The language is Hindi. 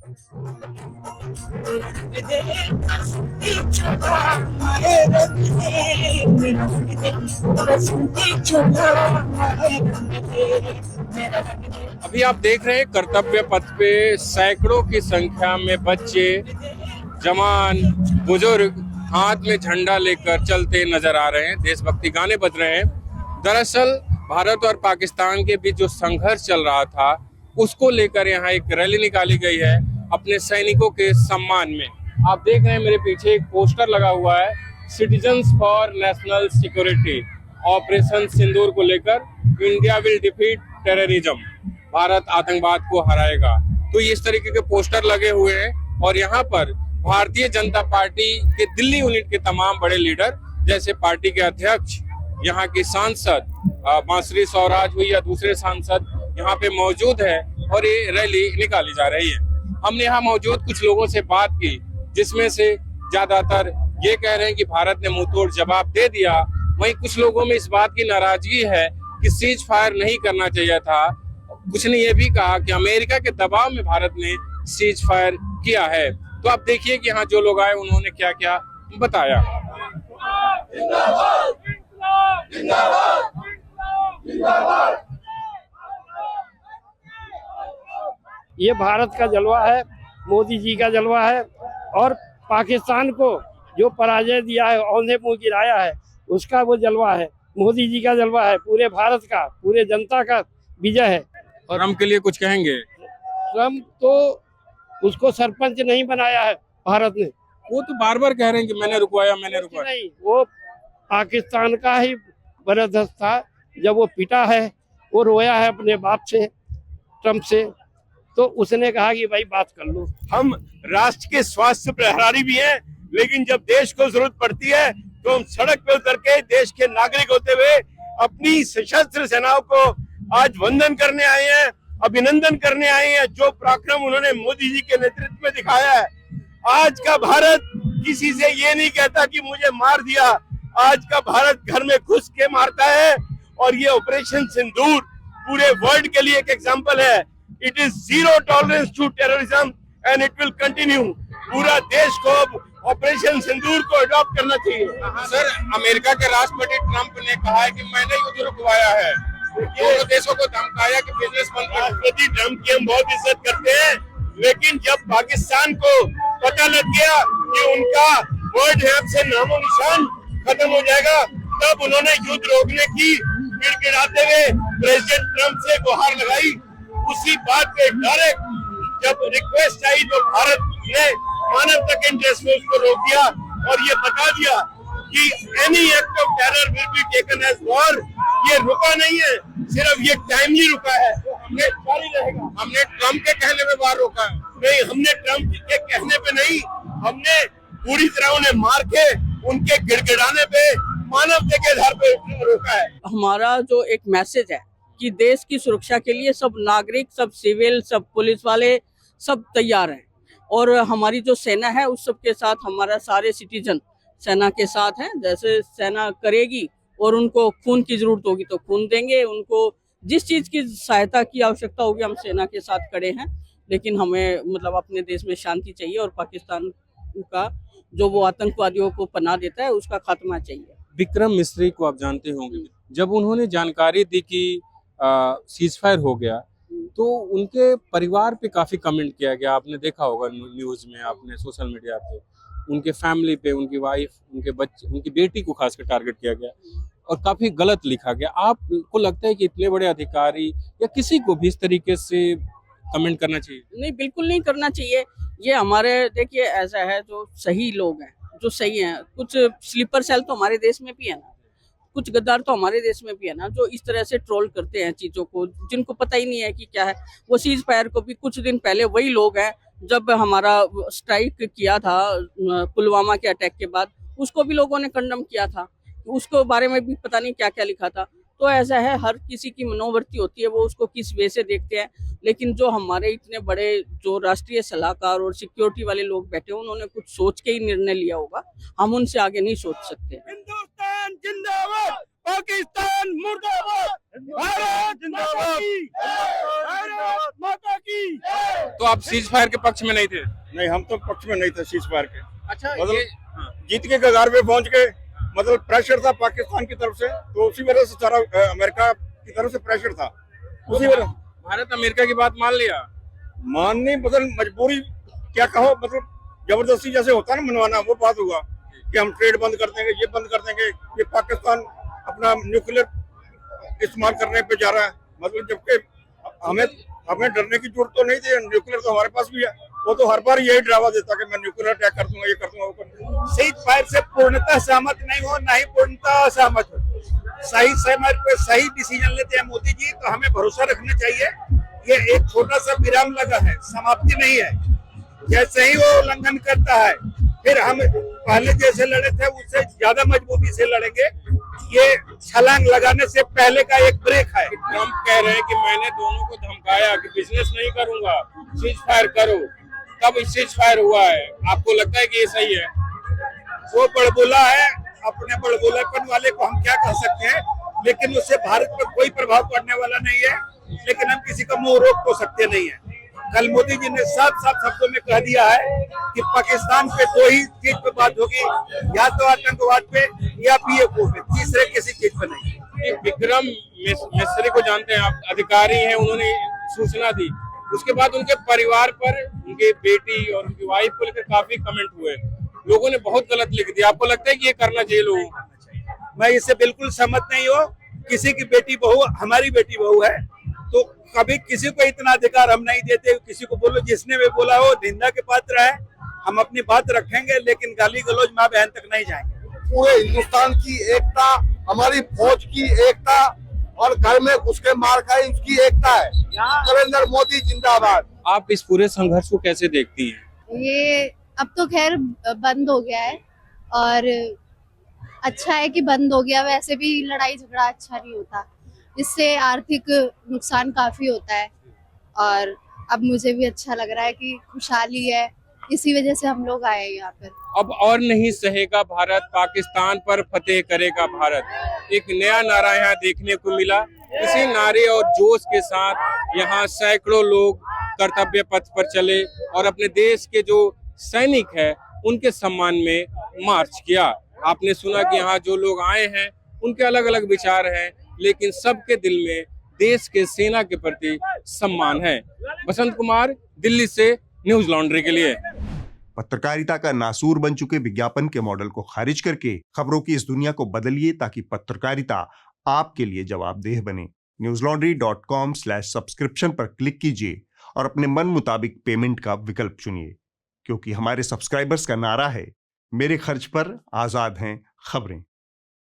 अभी आप देख रहे हैं कर्तव्य पथ पे सैकड़ों की संख्या में बच्चे, जवान, बुजुर्ग हाथ में झंडा लेकर चलते नजर आ रहे हैं। देशभक्ति गाने बज रहे हैं। दरअसल भारत और पाकिस्तान के बीच जो संघर्ष चल रहा था उसको लेकर यहाँ एक रैली निकाली गई है अपने सैनिकों के सम्मान में। आप देख रहे हैं मेरे पीछे एक पोस्टर लगा हुआ है, citizens for national security, operation Sindoor को लेकर, India will defeat terrorism, Bharat आतंकवाद को हराएगा। तो इस तरीके के पोस्टर लगे हुए हैं और यहाँ पर भारतीय जनता पार्टी के दिल्ली यूनिट के तमाम बड़े लीडर, जैसे पार्टी के अध्यक्ष, यहाँ की सांसद बांसुरी स्वराज हुई या दूसरे सांसद यहाँ पे मौजूद है और ये रैली निकाली जा रही है। हमने यहाँ मौजूद कुछ लोगों से बात की, जिसमें से ज्यादातर ये कह रहे हैं कि भारत ने मुंहतोड़ जवाब दे दिया। वहीं कुछ लोगों में इस बात की नाराजगी है कि सीज फायर नहीं करना चाहिए था। कुछ ने यह भी कहा कि अमेरिका के दबाव में भारत ने सीज फायर किया है। तो आप देखिए कि यहाँ जो लोग आए उन्होंने क्या क्या बताया। ये भारत का जलवा है, मोदी जी का जलवा है और पाकिस्तान को जो पराजय दिया है, औंधे मुंह गिराया है, उसका वो जलवा है। मोदी जी का जलवा है, पूरे भारत का, पूरे जनता का विजय है। और ट्रम्प के लिए कुछ कहेंगे? ट्रम्प तो उसको सरपंच नहीं बनाया है भारत ने। वो तो बार बार कह रहे हैं कि मैंने रुकवाया। नहीं, वो पाकिस्तान का ही बरदस्त था। जब वो पिटा है, वो रोया है अपने बाप से, ट्रम्प से, तो उसने कहा कि भाई बात कर लो। हम राष्ट्र के स्वास्थ्य प्रहरी भी हैं, लेकिन जब देश को जरूरत पड़ती है तो हम सड़क पे उतर के देश के नागरिक होते हुए अपनी सशस्त्र सेनाओं को आज वंदन करने आए हैं, अभिनंदन करने आए हैं। जो पराक्रम उन्होंने मोदी जी के नेतृत्व में दिखाया है। आज का भारत किसी से ये नहीं कहता कि मुझे मार दिया। आज का भारत घर में घुस के मारता है और ये ऑपरेशन सिंदूर पूरे वर्ल्ड के लिए एक एग्जाम्पल है। It is zero tolerance to terrorism and it will continue. पूरा देश को ऑपरेशन सिंदूर को अडॉप्ट करना चाहिए। सर, अमेरिका के राष्ट्रपति ट्रम्प ने कहा है कि मैंने युद्ध रुकवाया है, दोनों देशों को धमकाया कि बिजनेस बंद। राष्ट्रपति ट्रम्प की हम बहुत इज्जत करते हैं, लेकिन जब पाकिस्तान को पता लग गया कि उनका वर्ल्ड मैप से नामो निशान खत्म हो जाएगा, तब उन्होंने युद्ध रोकने की गिड़गिड़ाते हुए प्रेसिडेंट ट्रम्प से गुहार लगाई। उसी बात पे डायरेक्ट जब रिक्वेस्ट आई तो भारत ने मानवता के इंटरेस्ट में उसको रोक दिया और ये बता दिया कि any act of terror will be taken as war. ये रुका नहीं है, सिर्फ ये टाइमली रुका है, हमने जारी रहेगा। हमने ट्रम्प के कहने पे वार रोका है? नहीं, हमने ट्रम्प के कहने पे नहीं, हमने पूरी तरह उन्हें मार के उनके गिड़गिड़ाने पे मानवता के आधार पे रोका है। हमारा जो एक मैसेज है कि देश की सुरक्षा के लिए सब नागरिक, सब सिविल, सब पुलिस वाले सब तैयार हैं और हमारी जो सेना है उस सब के साथ हमारा सारे सिटीजन सेना के साथ हैं। जैसे सेना करेगी और उनको खून की जरूरत होगी तो खून देंगे, उनको जिस चीज की सहायता की आवश्यकता होगी हम सेना के साथ खड़े हैं। लेकिन हमें मतलब अपने देश में शांति चाहिए और पाकिस्तान का जो वो आतंकवादियों को पनाह देता है उसका खात्मा चाहिए। विक्रम मिस्री को आप जानते होंगे, जब उन्होंने जानकारी दी कि सीज फायर हो गया तो उनके परिवार पे काफी कमेंट किया गया। आपने देखा होगा न्यूज में, आपने सोशल मीडिया पे, उनके फैमिली पे, उनकी वाइफ, उनके बच्चे, उनकी बेटी को खासकर टारगेट किया गया और काफी गलत लिखा गया। आपको लगता है कि इतने बड़े अधिकारी या किसी को भी इस तरीके से कमेंट करना चाहिए? नहीं, बिल्कुल नहीं करना चाहिए। ये हमारे देखिए ऐसा है, जो सही लोग हैं, जो सही हैं, कुछ स्लीपर सेल तो हमारे देश में भी है ना, कुछ गद्दार तो हमारे देश में भी है ना, जो इस तरह से ट्रोल करते हैं चीजों को, जिनको पता ही नहीं है कि क्या है। वो सीज फायर को भी कुछ दिन पहले वही लोग हैं, जब हमारा स्ट्राइक किया था पुलवामा के अटैक के बाद, उसको भी लोगों ने कंडम किया था, उसको बारे में भी पता नहीं क्या क्या लिखा था। तो ऐसा है, हर किसी की मनोवृत्ति होती है, वो उसको किस वे से देखते हैं। लेकिन जो हमारे इतने बड़े जो राष्ट्रीय सलाहकार और सिक्योरिटी वाले लोग बैठे हैं, उन्होंने कुछ सोच के ही निर्णय लिया होगा, हम उनसे आगे नहीं सोच सकते। हिंदुस्तान जिंदाबाद, पाकिस्तान मुर्दाबाद, भारत जिंदाबाद, भारत माता की। तो आप सीज फायर के पक्ष में नहीं थे? नहीं, हम तो पक्ष में नहीं थे सीज फायर के। अच्छा, मतलब ये हाँ, जीत के कगार पे पहुंच गए, मतलब प्रेशर था पाकिस्तान की तरफ से, तो उसी वजह से सारा अमेरिका की तरफ से प्रेशर था, उसी वजह। भारत अमेरिका की बात मान लिया? माननी मतलब मजबूरी क्या कहो, मतलब जबरदस्ती जैसे होता है ना मनवाना, वो बात हुआ कि हम ट्रेड बंद कर देंगे, ये बंद कर देंगे, ये पाकिस्तान अपना न्यूक्लियर इस्तेमाल करने पे जा रहा है, मतलब जबकि हमें डरने की जरूरत तो नहीं थी, न्यूक्लियर तो हमारे पास भी है। वो तो हर बार यही ड्रावा देता कि मैं न्यूक्लियर अटैक कर दूंगा, ये कर दूंगा, वो कर दूंगा। सीज फायर से पूर्णतः सहमत नहीं हो, ना ही पूर्णतः असहमत हो। सही समय पे सही डिसीजन लेते हैं मोदी जी, तो हमें भरोसा रखना चाहिए। ये एक छोटा सा विराम लगा है, समाप्ति नहीं है। जैसे ही वो उल्लंघन करता है, फिर हम पहले जैसे लड़े थे उससे ज्यादा मजबूती से लड़ेंगे। ये छलांग लगाने से पहले का एक ब्रेक है। ट्रम्प कह रहे हैं कि मैंने दोनों को धमकाया कि बिजनेस नहीं करूंगा, सीज फायर करो, तब सीज फायर हुआ है। आपको लगता है कि ये सही है? वो बड़बोला है, अपने बड़बोलापन वाले को हम क्या कह सकते हैं, लेकिन उससे भारत पर कोई प्रभाव पड़ने वाला नहीं है। लेकिन हम किसी का मुंह रोक तो सकते नहीं है। कल मोदी जी ने साफ साफ शब्दों में कह दिया है कि पाकिस्तान पे दो ही चीज पे बात होगी, या तो आतंकवाद पे या पीएफओ पे, तीसरे किसी चीज पे नहीं। ये विक्रम मिस्री को जानते हैं आप, अधिकारी हैं, उन्होंने सूचना दी, उसके बाद उनके परिवार पर, उनके बेटी और उनकी वाइफ को लेकर काफी कमेंट हुए, लोगों ने बहुत गलत लिख दिया। आपको लगता है कि ये करना चाहिए लोगों को? मैं इससे बिल्कुल सहमत नहीं हूँ। किसी की बेटी बहू हमारी बेटी बहू है, तो कभी किसी को इतना अधिकार हम नहीं देते। किसी को बोलो, जिसने भी बोला हो निंदा के पात्र है। हम अपनी बात रखेंगे, लेकिन गाली गलौज माँ बहन तक नहीं जाएंगे। पूरे हिंदुस्तान की एकता, हमारी फौज की एकता और घर में घुस के मार खाई उसकी एकता है। नरेंद्र मोदी जिंदाबाद। आप इस पूरे संघर्ष को कैसे देखती हैं? ये अब तो खैर बंद हो गया है और अच्छा है कि बंद हो गया। वैसे भी लड़ाई झगड़ा अच्छा नहीं होता, इससे आर्थिक नुकसान काफी होता है। और अब मुझे भी अच्छा लग रहा है कि खुशहाली है, इसी वजह से हम लोग आए यहाँ पर। अब और नहीं सहेगा भारत, पाकिस्तान पर फतेह करेगा भारत, एक नया नारा यहाँ देखने को मिला। इसी नारे और जोश के साथ यहाँ सैकड़ों लोग कर्तव्य पथ पर चले और अपने देश के जो सैनिक है उनके सम्मान में मार्च किया। आपने सुना कि यहाँ जो लोग आए हैं उनके अलग अलग विचार हैं, लेकिन सबके दिल में देश के सेना के प्रति सम्मान है। बसंत कुमार, दिल्ली से न्यूज लॉन्ड्री के लिए। पत्रकारिता का नासूर बन चुके विज्ञापन के मॉडल को खारिज करके खबरों की इस दुनिया को बदलिए, ताकि पत्रकारिता आपके लिए जवाबदेह बने। newslaundry.com/subscription पर क्लिक कीजिए और अपने मन मुताबिक पेमेंट का विकल्प चुनिए, क्योंकि हमारे सब्सक्राइबर्स का नारा है, मेरे खर्च पर आजाद हैं खबरें।